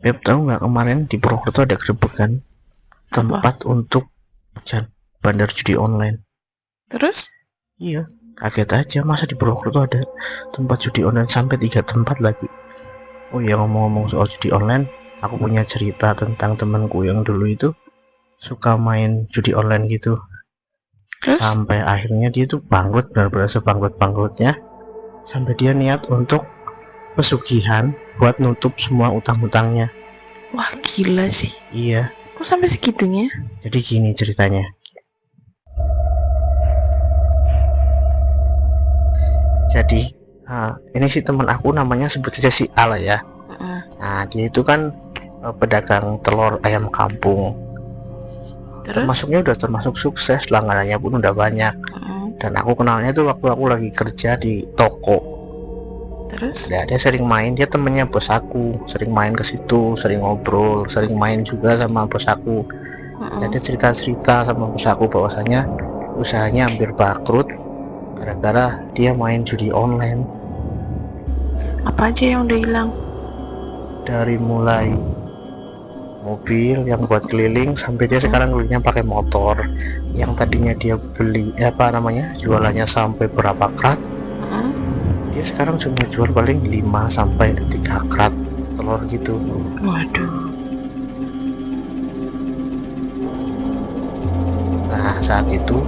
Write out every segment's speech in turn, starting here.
Beb, tahu nggak kemarin di Purwokerto ada gerebekan tempat untuk bandar judi online. Terus? Iya, kaget aja masa di Purwokerto ada tempat judi online sampai 3 tempat lagi. Oh iya, ngomong-ngomong soal judi online, aku punya cerita tentang temanku yang dulu itu suka main judi online gitu. Terus? Sampai akhirnya dia tuh bangkrut, benar-benar sebangkrut-bangkrutnya. Sampai dia niat untuk pesugihan buat nutup semua utang-utangnya. Wah, gila sih. Iya, Kok sampai segitunya? jadi gini ceritanya. Jadi ini si teman aku namanya sebut saja si Al ya. Nah, dia itu kan pedagang telur ayam kampung. Terus? Termasuknya udah termasuk sukses, langganannya pun udah banyak. Dan aku kenalnya tuh waktu aku lagi kerja di toko. Terus? Ya, dia sering main, dia temennya bos aku, sering main ke situ, sering ngobrol, sering main juga sama bos aku. Dan dia cerita-cerita sama bos aku bahwasanya usahanya hampir bangkrut gara-gara dia main judi online. Apa aja yang udah hilang? Dari mulai mobil yang buat keliling sampai dia sekarang kelilingnya pakai motor. Yang tadinya dia beli jualannya sampai berapa krat, dia sekarang cuma jual paling 5 sampai 3 krat telur gitu. Waduh. Nah, saat itu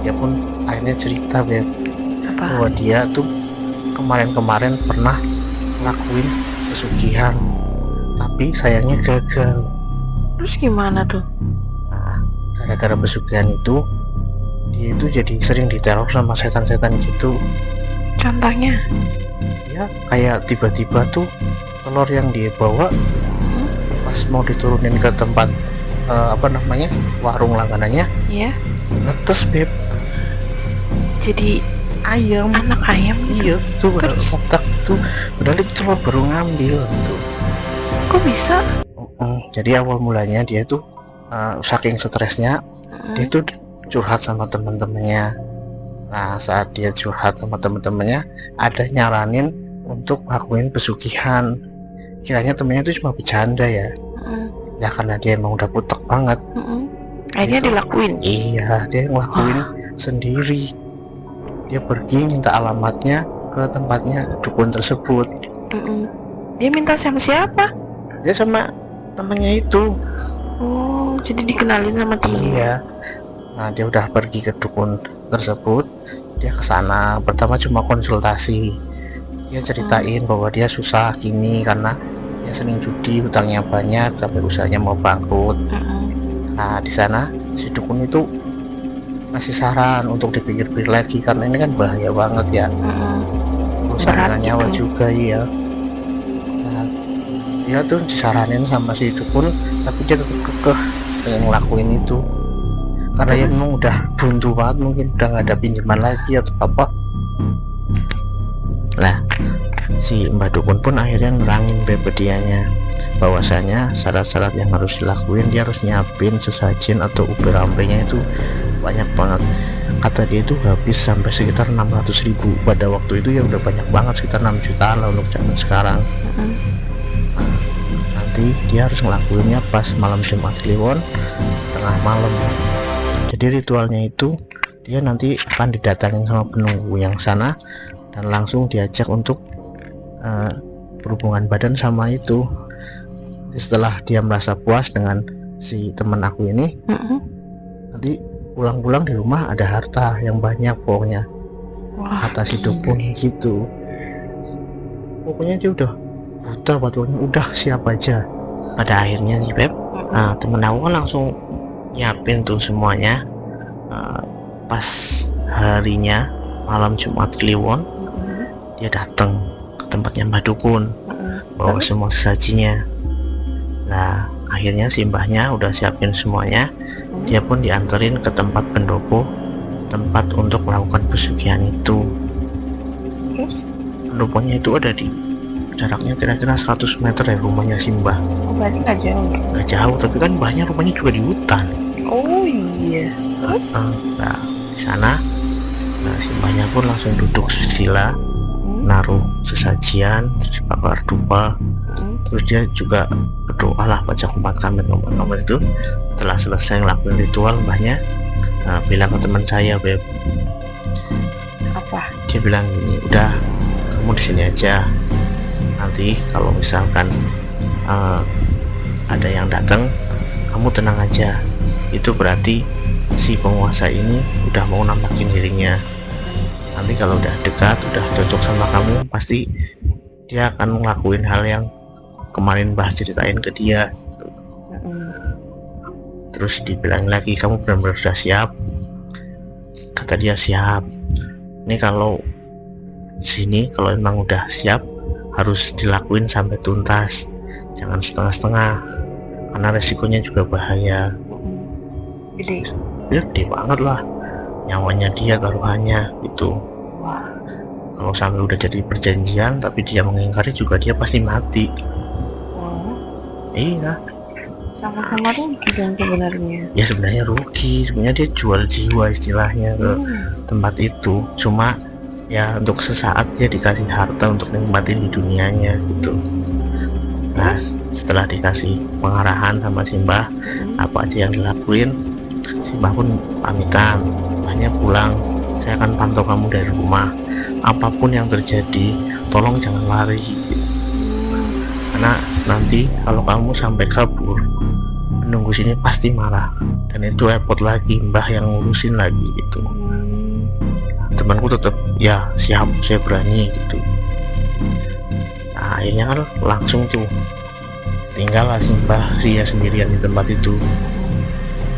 dia pun akhirnya cerita bahwa Apa? dia tuh kemarin-kemarin pernah ngelakuin pesugihan, tapi sayangnya gagal. Terus gimana tuh? Nah, gara-gara pesugihan itu dia itu jadi sering diteror sama setan-setan gitu. Contohnya? Ya kayak tiba-tiba tuh telur yang dia bawa pas mau diturunin ke tempat warung langganannya, Iya. netes beb, Jadi ayam. anak ayam? Iya itu otak tuh, padahal itu telur baru ngambil gitu. Kok bisa? Jadi awal mulanya dia tuh saking stresnya dia tuh curhat sama teman-temannya. Nah, saat dia curhat sama teman-temannya, ada nyaranin untuk lakuin pesugihan. Kiranya temennya itu cuma bercanda ya. Ya karena dia emang udah putek banget. Akhirnya dilakuin? Iya, dia ngelakuin sendiri. Dia pergi minta alamatnya ke tempatnya dukun tersebut. Dia minta sama siapa? Dia sama temennya itu. Oh, jadi dikenalin sama dia. Iya. Nah, dia udah pergi ke dukun tersebut. Dia kesana pertama cuma konsultasi. Dia ceritain bahwa dia susah gini karena dia sering judi, hutangnya banyak sampai usahanya mau bangkrut. Nah, di sana si dukun itu ngasih saran untuk dipikir-pikir lagi karena ini kan bahaya banget ya. Urusan dengan nyawa juga ya. Nah, dia tuh disaranin sama si dukun, tapi dia tetap kekeh dengan ngelakuin itu karena dia memang udah buntu banget, mungkin udah nggak ada pinjaman lagi atau apa. Nah, si Mbak Dukun pun akhirnya nerangin dianya bahwasanya syarat-syarat yang harus dilakuin, dia harus nyiapin sesajen atau uber ampenya itu banyak banget. Kata dia itu habis sampai sekitar 600.000 pada waktu itu, ya udah banyak banget, sekitar 6 jutaan lah untuk zaman sekarang. Nah, nanti dia harus ngelakuinnya pas malam Jumat Kliwon tengah malam. Jadi ritualnya itu dia nanti akan didatangin sama penunggu yang sana dan langsung diajak untuk berhubungan badan sama itu. Jadi setelah dia merasa puas dengan si teman aku ini, nanti pulang-pulang di rumah ada harta yang banyak pokoknya. Kata si dukun gitu. Pokoknya dia udah buta buat uangnya, udah siap aja. Pada akhirnya nih Beb, temen aku kan langsung nyiapin tuh semuanya. Pas harinya malam Jumat Kliwon, dia datang ke tempatnya Mbah Dukun bawa semua sesajinya. Nah, akhirnya si mbahnya udah siapin semuanya. Dia pun dianterin ke tempat pendopo, tempat untuk melakukan pesugihan itu. Pendoponya itu ada di jaraknya kira-kira 100 meter dari rumahnya si mbah. Berarti nggak jauh? Nggak jauh, tapi kan mbahnya rumahnya juga di hutan. Oh iya. Terus? Nah, di sana, si mbahnya pun langsung duduk sila naruh sesajian, terus bakar dupa, terus dia juga berdoa lah, baca kumat kamit itu. Setelah selesai ngelakuin ritual, mbahnya bilang ke teman saya, Beb, Apa? dia bilang gini, udah kamu di sini aja, nanti kalau misalkan ada yang datang kamu tenang aja, itu berarti si penguasa ini udah mau nampakin dirinya. Nanti kalau udah dekat, udah cocok sama kamu, pasti dia akan ngelakuin hal yang kemarin Mbah ceritain ke dia. Terus dibilang lagi, kamu benar-benar sudah siap? Kata dia siap. Ini kalau sini kalau emang udah siap harus dilakuin sampai tuntas, jangan setengah-setengah, karena resikonya juga bahaya. Gede banget lah, nyawanya dia taruhannya gitu. Kalau sampai udah jadi perjanjian tapi dia mengingkari juga, dia pasti mati. Iya, Sama-sama rugi dong sebenarnya. ya sebenarnya rugi, sebenarnya dia jual jiwa istilahnya ke tempat itu. Cuma ya untuk sesaat dia dikasih harta untuk nikmatin di dunianya gitu. Nah, setelah dikasih pengarahan sama si Mbah apa aja yang dilakuin, si Mbah pun pamitan, Mbahnya pulang, saya akan pantau kamu dari rumah, apapun yang terjadi tolong jangan lari, karena nanti kalau kamu sampai kabur, penunggu sini pasti marah, dan itu repot lagi, Mbah yang ngurusin lagi gitu. Temanku tetap ya siap, saya berani gitu. Nah, akhirnya kan langsung tuh tinggal lah si Mbah dia sendirian di tempat itu,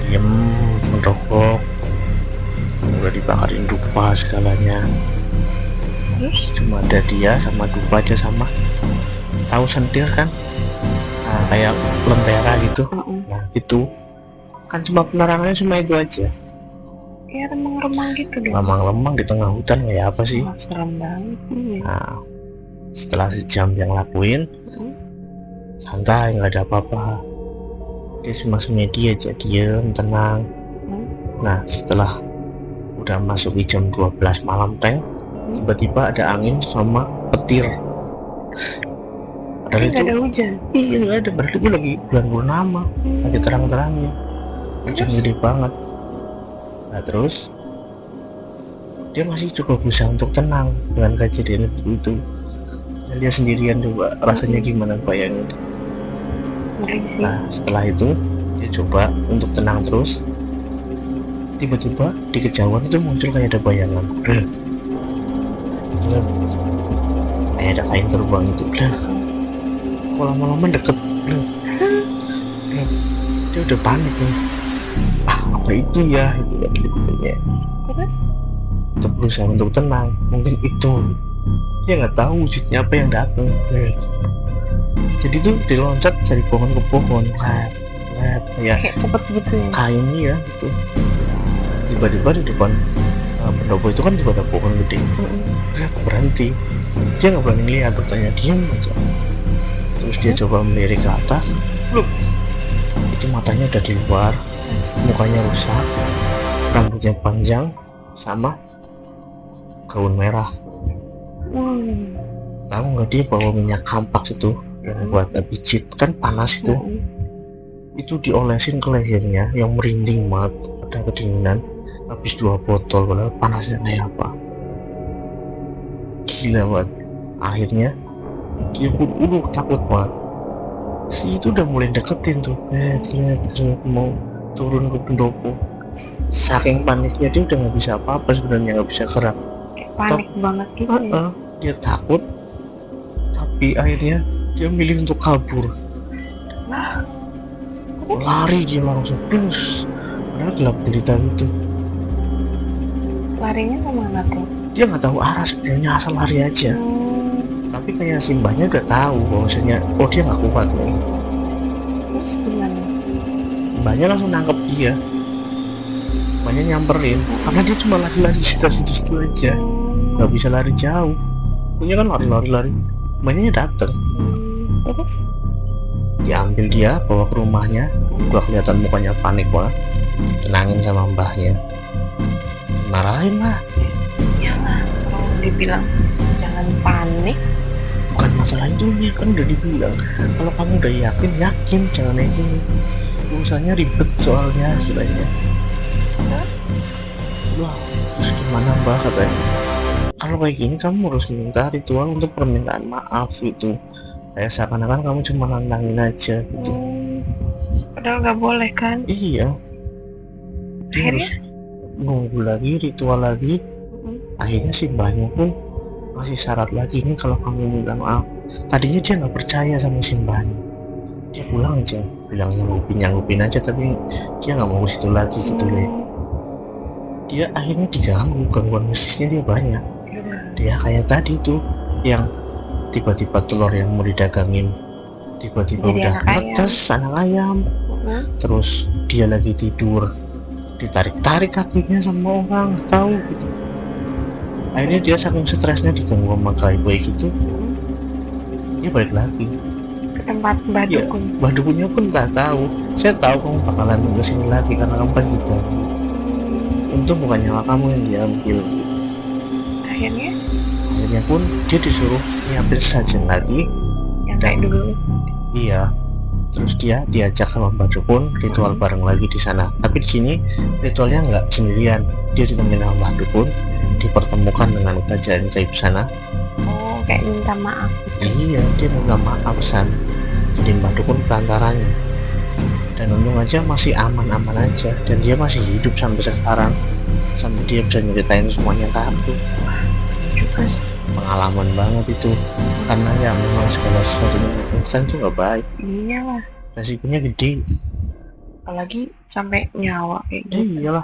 diem merokok, udah dibakarin dupa segalanya, cuma ada dia sama dupa aja, sama tahu sentir kan, nah, kayak lentera gitu. Nah itu kan cuma penerangannya cuma itu aja, Ya remang-remang gitu dong. lemang-lemang di tengah hutan, kayak apa sih. Serem banget sih. Nah setelah sejam yang lakuin, santai, nggak ada apa-apa, dia cuma semedi aja, diem tenang. Nah setelah udah masuk di jam 12 malam tiba-tiba ada angin sama petir. Padahal itu ada hujan. iya nggak ada, berarti itu lagi bulan purnama, lagi terang-terangnya, hujan gede banget. Nah terus dia masih coba berusaha untuk tenang dengan kejadian itu. Dan dia sendirian, coba rasanya gimana, bayangin. Nah setelah itu dia coba untuk tenang terus, tiba-tiba di kejauhan itu muncul kayak ada bayangan, kayak ada kain terbang itu. Kok lama-lama deket, dia udah panik nih, apa itu ya, itu kan gitu ya. Terus Untuk berusaha untuk tenang, mungkin itu, dia nggak tahu wujudnya apa yang datang. Jadi tuh diloncat dari pohon ke pohon, kayak kayak cepet gitu ya. kain ya gitu. Tiba-tiba di depan pendopo itu kan juga ada pohon gede, berhenti, dia nggak berani lihat, bertanya, diam aja. Terus dia coba melirik ke atas, loh, itu matanya udah di luar, mukanya rusak, rambutnya panjang, sama gaun merah. Tahu nggak dia bawa minyak kampak itu yang buat pijit, kan panas itu diolesin ke lehernya yang merinding banget, ada kedinginan, habis 2 botol, padahal panasnya kayak apa, gila banget. Akhirnya dia pun takut banget, si itu udah mulai deketin tuh, mau turun ke pendopo. Saking paniknya dia udah nggak bisa apa-apa sebenarnya, nggak bisa gerak, Kayak panik banget gitu ya. dia takut, tapi akhirnya dia milih untuk kabur. Lari dia langsung plus, padahal gelap gulita gitu. Larinya kemana tuh? Dia nggak tahu arah sebenarnya, asal lari aja. Tapi kayak si Mbahnya udah tahu bahwasanya oh dia nggak kuat nih. Terus gimana? Mbahnya langsung nangkep dia, Mbahnya nyamperin, karena dia cuma lari-lari situ aja, nggak bisa lari jauh. Punya kan lari, Mbahnya dateng, Terus diambil dia, bawa ke rumahnya, gua kelihatan mukanya panik banget, tenangin sama Mbahnya, marahin lah. iyalah, kalau dibilang jangan panik. Bukan masalah itunya, kan udah dibilang kalau kamu udah yakin jangan kayak gini. Urusannya ribet soalnya sudahnya. Terus Wah, terus gimana mbak katanya, kalau kayak gini kamu harus minta ritual untuk permintaan maaf itu, kayak seakan-akan kamu cuma nantangin aja gitu. padahal nggak boleh kan. Iya, dia Akhirnya? harus nunggu lagi, ritual lagi. Akhirnya si mbahnya pun masih syarat lagi nih kalau kamu minta maaf. Tadinya dia nggak percaya sama si mbahnya, dia pulang aja bilang nyanggupin aja, tapi dia nggak mau ke situ lagi gitu deh. Dia akhirnya diganggu, gangguan mistisnya dia banyak. Dia kayak tadi tuh yang tiba-tiba telur yang mau didagangin tiba-tiba Jadi udah anak ayam. netes anak ayam. Terus dia lagi tidur ditarik-tarik kakinya sama orang tahu gitu. Akhirnya dia saking stresnya diganggu sama gaibah gitu, dia balik lagi. Ke tempat Mbak Ya, Dukun. Mbak Dukunnya pun nggak tahu. Saya tahu kamu bakalan kesini lagi karena kamu pasti ganggu. Untung bukan nyawa kamu yang diambil. Akhirnya pun dia disuruh nyiapin sajian lagi. Yang kayak dulu. Iya. Terus dia diajak sama Mbak Dukun ritual bareng lagi di sana. Tapi di sini ritualnya nggak sendirian. Dia ditemenin sama Mbak Dukun, dipertemukan dengan kerajaan gaib sana. Oh, kayak minta maaf. Iya, dia minta maaf sana. Jadi Mbak Dukun perantaranya. Dan untung aja masih aman-aman aja, dan dia masih hidup sampai sekarang, sampai dia bisa nyeritain semuanya ke aku. Juga Pengalaman banget itu, karena ya memang segala sesuatunya instan itu nggak baik, iyalah. resikonya gede. Apalagi sampai nyawa kayak gitu. Iyalah,